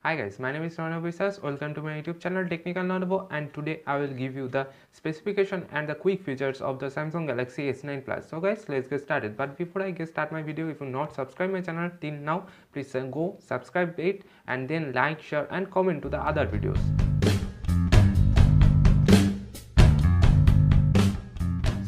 Hi guys, my name is Ronald. Welcome to my YouTube channel Technical Novo, and today I will give you the specification and the quick features of the Samsung Galaxy S9 Plus. So guys, let's get started. But before I start my video, if you not subscribe my channel till now, please go subscribe it and then like, share and comment to the other videos.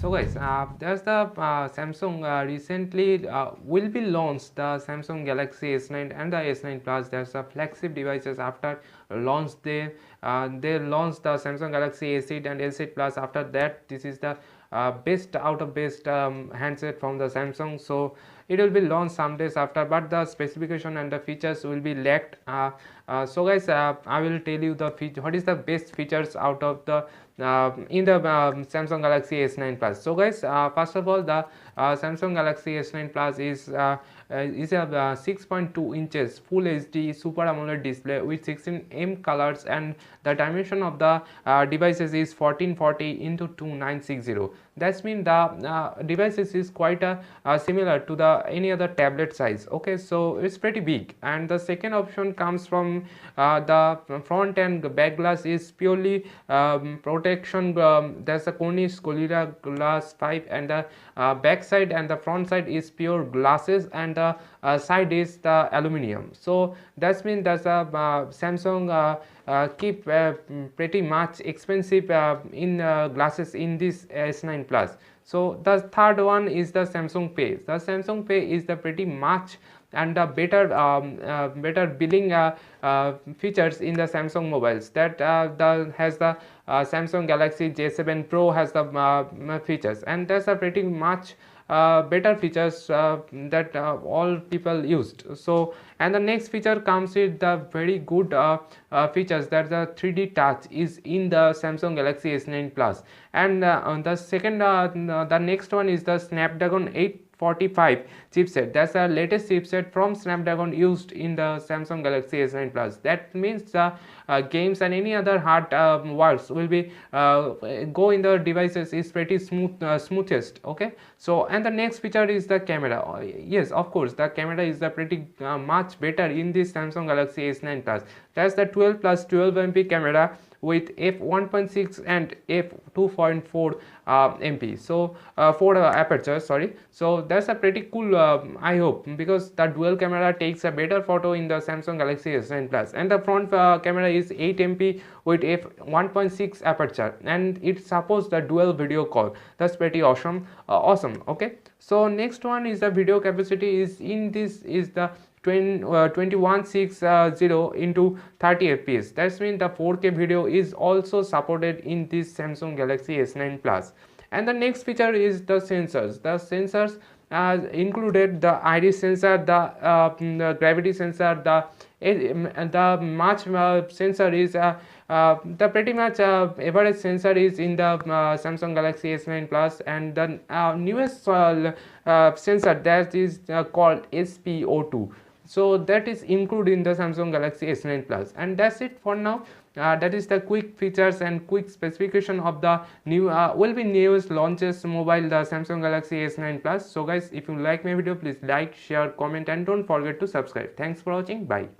So guys, there's the Samsung recently will be launched the Samsung Galaxy S9 and the S9 Plus. There's a flagship devices after launch. They launched the Samsung Galaxy S8 and S8 Plus. After that, this is the best out of best handset from the Samsung. So it will be launched some days after, but the specification and the features will be lacked. So guys, I will tell you the what is the best features out of the in the Samsung Galaxy S9 Plus. So guys, first of all, the Samsung Galaxy S9 Plus is a 6.2 inches Full HD Super AMOLED display with 16 colors, and the dimension of the devices is 1440 into 2960. That means the devices is quite similar to the any other tablet size. Okay, so it's pretty big. And the second option comes from the front and back glass is purely protection. There's a Cornish Gorilla Glass 5, and the back side and the front side is pure glasses, and the side is the aluminum. So that means there's a Samsung keep pretty much expensive in glasses in this S9 Plus. So the third one is the Samsung Pay. The Samsung Pay is the pretty much and the better billing features in the Samsung mobiles. That has the Samsung Galaxy J7 Pro has the features, and that's a pretty much better features that all people used. So, and the next feature comes with the very good features that the 3D touch is in the Samsung Galaxy S9 Plus. And the second the next one is the Snapdragon 845 chipset. That's the latest chipset from Snapdragon used in the Samsung Galaxy S9 Plus. That means the games and any other hard works will be go in the devices is pretty smoothest. Okay, so and the next feature is the camera. Yes, of course, the camera is the pretty much better in this Samsung Galaxy S9 Plus. That's the 12 plus 12 MP camera with f1.6 and f2.4 MP, so for aperture, sorry. So that's a pretty cool, I hope, because the dual camera takes a better photo in the Samsung Galaxy S9 Plus. And the front camera is 8 MP with f1.6 aperture, and it supports the dual video call. That's pretty awesome. Okay, so next one is the video capacity is in this is the 2160 into 30 fps. That means the 4K video is also supported in this Samsung Galaxy S9 Plus. And the next feature is the sensors. The sensors included the iris sensor, the gravity sensor, the March sensor is the pretty much average sensor is in the Samsung Galaxy S9 Plus, and the newest sensor that is called SPO2. So that is included in the Samsung Galaxy S9 Plus. And that's it for now. That is the quick features and quick specification of the new will be newest launches mobile, the Samsung Galaxy S9 Plus. So guys, if you like my video, please like, share, comment and don't forget to subscribe. Thanks for watching. Bye.